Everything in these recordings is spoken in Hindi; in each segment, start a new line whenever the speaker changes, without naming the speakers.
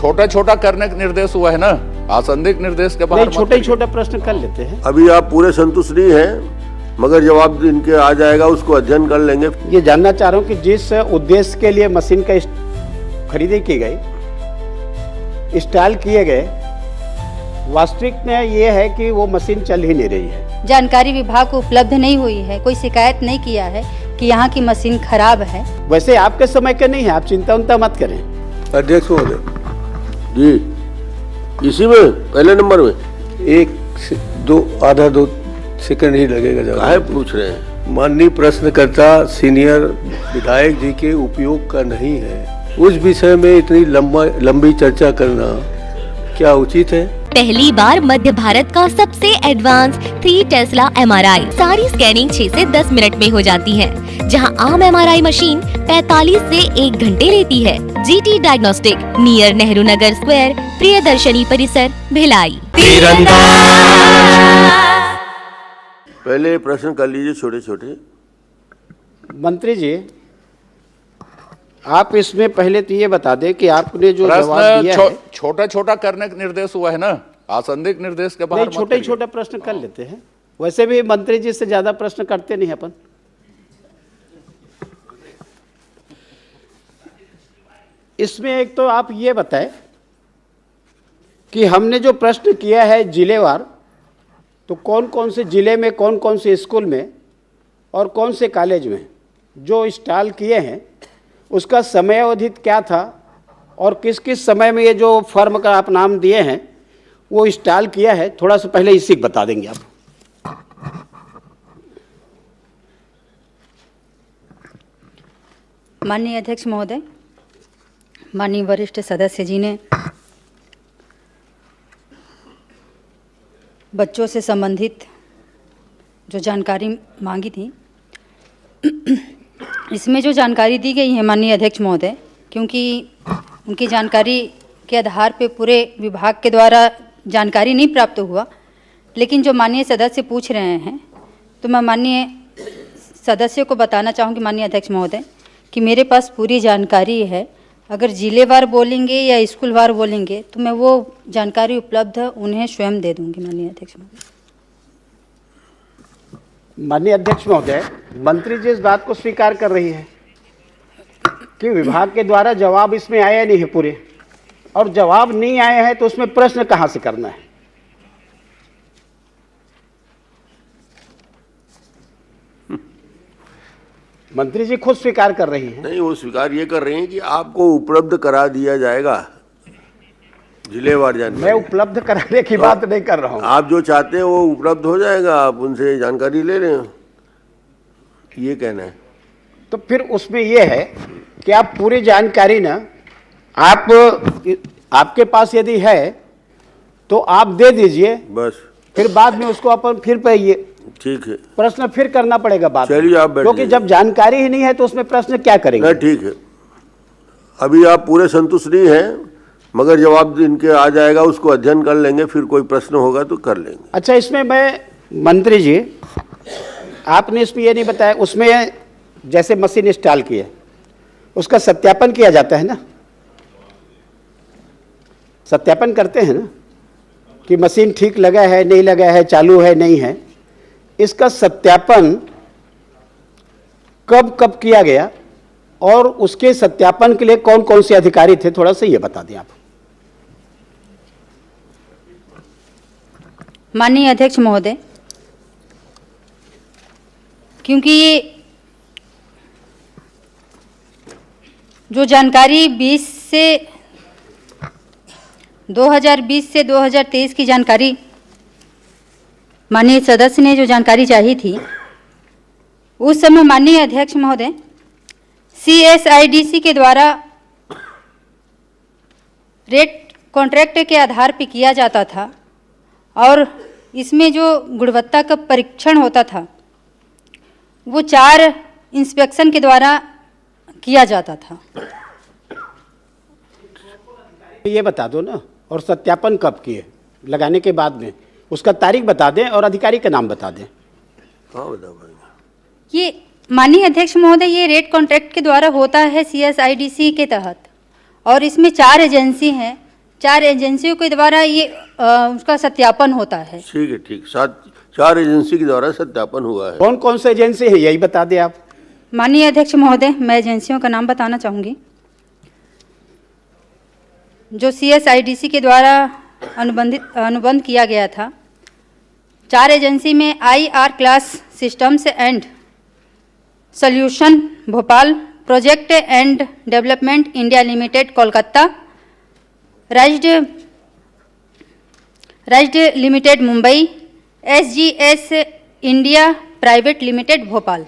छोटा छोटा करने का निर्देश हुआ है ना, आसंदिक निर्देश के बाहर
छोटे छोटे प्रश्न कर लेते हैं।
अभी आप पूरे संतुष्ट नहीं हैं, मगर जवाब इनके आ जाएगा, उसको अध्ययन कर लेंगे।
ये जानना चाह रहा हूँ कि जिस उद्देश्य के लिए मशीन का खरीदी की गई, इंस्टॉल किए गए, वास्तविक में ये है कि वो मशीन चल ही नहीं रही है।
जानकारी विभाग को उपलब्ध नहीं हुई है, कोई शिकायत नहीं किया है कि यहाँ की मशीन खराब है।
वैसे आपके समय के नहीं है, आप चिंता उनता मत करें।
अध्यक्ष महोदय जी, इसी में पहले नंबर में
2 सेकंड ही लगेगा जवाब।
काहे पूछ रहे हैं?
माननीय प्रश्नकर्ता सीनियर विधायक जी के उपयोग का नहीं है, उस विषय में इतनी लंबी चर्चा करना क्या उचित है?
पहली बार मध्य भारत का सबसे एडवांस 3 टेस्ला MRI, सारी स्कैनिंग 6 से 10 मिनट में हो जाती है, जहां आम MRI मशीन 45 से 1 घंटे लेती है। GT diagnostic, near Nehru Nagar square, Priyadarshini परिसर, भिलाई।
पहले प्रश्न कर लीजिए छोटे छोटे।
मंत्री जी, आप इसमें पहले तो ये बता दें कि आपने जो जवाब दिया है,
छोटा छोटा करने का निर्देश हुआ है ना, आसंदिक निर्देश के बाहर
छोटे छोटे प्रश्न कर लेते हैं। वैसे भी मंत्री जी से ज्यादा प्रश्न करते नहीं अपन। इसमें एक तो आप ये बताएं कि हमने जो प्रश्न किया है जिलेवार, तो कौन कौन से जिले में, कौन कौन से स्कूल में और कौन से कॉलेज में जो इंस्टॉल किए हैं, उसका समय अवधि क्या था और किस किस समय में ये जो फर्म का आप नाम दिए हैं वो इंस्टॉल किया है, थोड़ा सा पहले इसी को बता देंगे आप।
माननीय अध्यक्ष महोदय, माननीय वरिष्ठ सदस्य जी ने बच्चों से संबंधित जो जानकारी मांगी थी, इसमें जो जानकारी दी गई है माननीय अध्यक्ष महोदय, क्योंकि उनकी जानकारी के आधार पे पूरे विभाग के द्वारा जानकारी नहीं प्राप्त हुआ, लेकिन जो माननीय सदस्य पूछ रहे हैं, तो मैं माननीय सदस्य को बताना चाहूँगी माननीय अध्यक्ष महोदय कि मेरे पास पूरी जानकारी है। अगर जिलेवार बोलेंगे या स्कूलवार बोलेंगे तो मैं वो जानकारी उपलब्ध उन्हें स्वयं दे दूंगी माननीय अध्यक्ष महोदय।
माननीय अध्यक्ष महोदय, मंत्री जी इस बात को स्वीकार कर रही है कि विभाग के द्वारा जवाब इसमें आया नहीं है पूरे, और जवाब नहीं आए हैं तो उसमें प्रश्न कहां से करना है। मंत्री जी खुद स्वीकार कर रही हैं।
नहीं, वो स्वीकार ये कर रही हैं कि आपको उपलब्ध करा दिया जाएगा जिलेवार जानकारी।
मैं उपलब्ध कराने की बात नहीं कर रहा हूं।
आप जो चाहते हैं वो उपलब्ध हो जाएगा, आप उनसे जानकारी ले रहे हैं, ये कहना है।
तो फिर उसमें ये है कि आप पूरी जानकारी ना, आपके पास यदि है तो आप दे दीजिए,
बस
फिर बाद में उसको अपन फिर पे
ठीक है,
प्रश्न फिर करना पड़ेगा बाद में।
चलिए आप बैठ
क्योंकि जब जानकारी ही नहीं है तो उसमें प्रश्न क्या करेंगे।
नहीं, ठीक है। अभी आप पूरे संतुष्ट नहीं हैं, मगर जवाब इनके आ जाएगा, उसको अध्ययन कर लेंगे, फिर कोई प्रश्न होगा तो कर लेंगे।
अच्छा, इसमें मैं मंत्री जी, आपने इसमें ये नहीं बताया, उसमें जैसे मशीन इंस्टॉल की है उसका सत्यापन किया जाता है ना, सत्यापन करते हैं ना कि मशीन ठीक लगा है नहीं लगा है, चालू है नहीं है। इसका सत्यापन कब कब किया गया और उसके सत्यापन के लिए कौन कौन से अधिकारी थे, थोड़ा सा ये बता दें आप।
माननीय अध्यक्ष महोदय, क्योंकि ये जो जानकारी 2020 से 2023 की जानकारी माननीय सदस्य ने जो जानकारी चाहिए थी, उस समय माननीय अध्यक्ष महोदय CSIDC के द्वारा रेट कॉन्ट्रैक्ट के आधार पर किया जाता था और इसमें जो गुणवत्ता का परीक्षण होता था वो 4 इंस्पेक्शन के द्वारा किया जाता था।
ये बता दो ना, और सत्यापन कब किए लगाने के बाद में उसका तारीख बता दें और अधिकारी का नाम बता दें।
हाँ, बता भाई।
ये माननीय अध्यक्ष महोदय, ये रेट कॉन्ट्रैक्ट के द्वारा होता है CSIDC के तहत, और इसमें 4 एजेंसी हैं 4 एजेंसियों के द्वारा ये उसका सत्यापन होता है।
ठीक है, ठीक। 4 एजेंसी के द्वारा सत्यापन हुआ है।
कौन कौन से एजेंसी है यही बता दें आप।
माननीय अध्यक्ष महोदय, मैं एजेंसियों का नाम बताना चाहूँगी। जो CSIDC के द्वारा अनुबंध किया गया था, 4 एजेंसी में IR class systems and solution Bhopal, project and development India limited Kolkata, राइज्ड limited Mumbai, SGS India private limited Bhopal.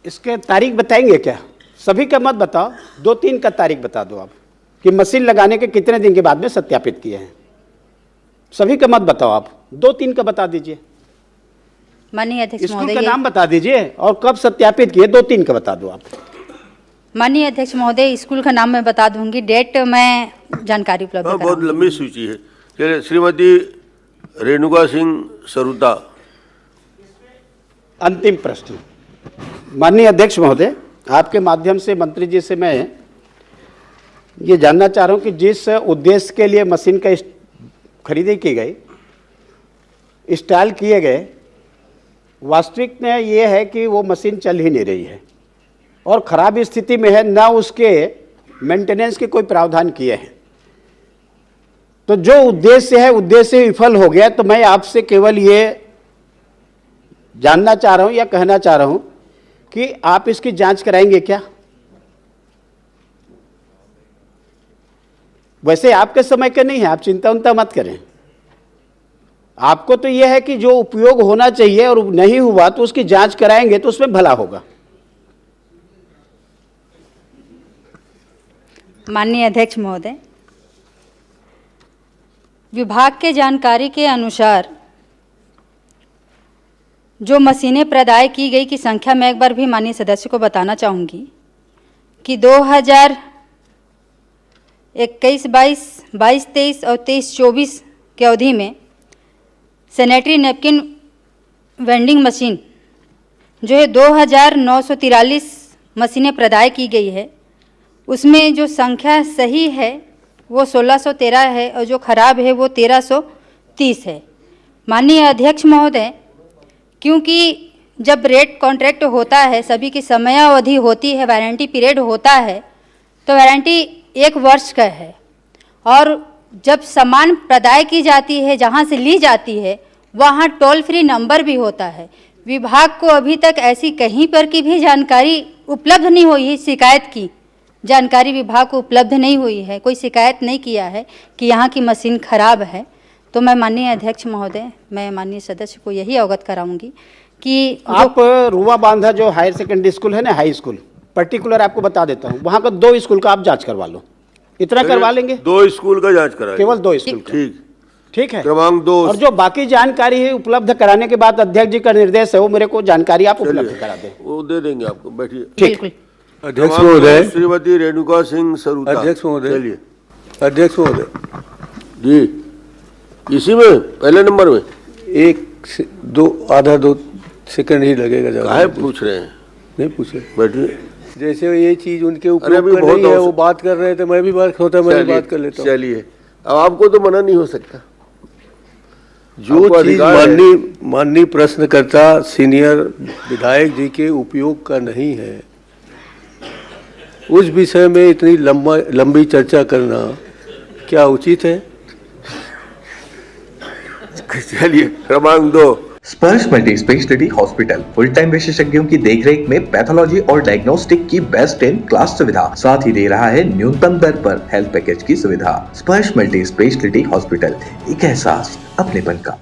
इसके तारीख बताएंगे क्या? सभी का मत बताओ, 2-3 का तारीख बता दो आप कि मशीन लगाने के कितने दिन के बाद में सत्यापित किए हैं। सभी का मत बताओ आप, 2-3 का बता दीजिए।
माननीय अध्यक्ष
स्कूल
महोदय,
का नाम बता दीजिए और कब सत्यापित किए, 2-3 का बता दो आप।
माननीय अध्यक्ष महोदय, स्कूल का नाम मैं बता दूंगी, डेट मैं जानकारी उपलब्ध
बहुत
कराऊंगी।
लंबी सूची है। चलिए, श्रीमती रेणुका सिंह सरुता।
अंतिम प्रश्न। माननीय अध्यक्ष महोदय, आपके माध्यम से मंत्री जी से मैं ये जानना चाह रहा हूँ कि जिस उद्देश्य के लिए मशीन का खरीदी की गई, इंस्टॉल किए गए, वास्तविक में ये है कि वो मशीन चल ही नहीं रही है और ख़राब स्थिति में है, ना उसके मेंटेनेंस के कोई प्रावधान किए हैं। तो जो उद्देश्य है, उद्देश्य विफल हो गया। तो मैं आपसे केवल ये जानना चाह रहा हूँ या कहना चाह रहा हूँ कि आप इसकी जांच कराएंगे क्या? वैसे आपके समय के नहीं है, आप चिंता उनता मत करें। आपको तो यह है कि जो उपयोग होना चाहिए और नहीं हुआ तो उसकी जांच कराएंगे तो उसमें भला होगा।
माननीय अध्यक्ष महोदय, विभाग के जानकारी के अनुसार जो मशीनें प्रदाय की गई की संख्या मैं एक बार भी माननीय सदस्य को बताना चाहूँगी कि 2021-22, 22-23 और 23-24 के अवधि में सैनिटरी नैपकिन वेंडिंग मशीन जो है 2943 मशीनें प्रदाय की गई है। उसमें जो संख्या सही है वो 1613 है और जो खराब है वो 1330 है। माननीय अध्यक्ष महोदय, क्योंकि जब रेट कॉन्ट्रैक्ट होता है, सभी की समयावधि होती है, वारंटी पीरियड होता है, तो वारंटी 1 वर्ष का है और जब सामान प्रदाय की जाती है, जहाँ से ली जाती है, वहाँ टोल फ्री नंबर भी होता है। विभाग को अभी तक ऐसी कहीं पर की भी जानकारी उपलब्ध नहीं हुई है, शिकायत की जानकारी विभाग को उपलब्ध नहीं हुई है, कोई शिकायत नहीं किया है कि यहाँ की मशीन खराब है। तो मैं माननीय अध्यक्ष महोदय, मैं माननीय सदस्य को यही अवगत कराऊंगी कि
आप रुआ बांधा जो हायर सेकेंडरी स्कूल है ना, हाई स्कूल पर्टिकुलर आपको बता देता हूँ, वहाँ का 2 स्कूल का आप जांच करवा लो। इतना करवा लेंगे?
2 स्कूल का जांच कराएंगे,
केवल 2 स्कूल का। ठीक है।
क्रमांक 2
और जो बाकी जानकारी है उपलब्ध कराने के बाद अध्यक्ष जी का निर्देश है वो मेरे को जानकारी आप उपलब्ध करा दें।
वो दे देंगे आपको, बैठिए।
बिल्कुल।
अध्यक्ष महोदय,
श्रीमती रेणुका सिंह सरुता।
अध्यक्ष महोदय,
चलिए।
अध्यक्ष महोदय
जी, इसी में पहले नंबर में
1-2 सेकंड ही लगेगा।
काहे पूछ रहे हैं?
नहीं पूछे,
बैठिए।
जैसे ये चीज उनके ऊपर
अरे अभी बहुत
नहीं है, वो बात कर रहे थे, मैं भी बात होता मैं भी बात कर लेता हूँ।
चलिए, अब आपको तो मना नहीं हो सकता।
जो चीज माननीय प्रश्नकर्ता सीनियर विधायक जी के उपयोग का नहीं है, उस विषय में इतनी लंबी चर्चा करना क्या उचित है?
चलिए, क्रमांक 2
स्पर्श multi speciality hospital, full time विशेषज्ञों की देखरेख में पैथोलॉजी और डायग्नोस्टिक की बेस्ट इन क्लास सुविधा, साथ ही दे रहा है न्यूनतम दर पर हेल्थ पैकेज की सुविधा। स्पर्श मल्टी स्पेशलिटी हॉस्पिटल, एक एहसास अपनेपन का।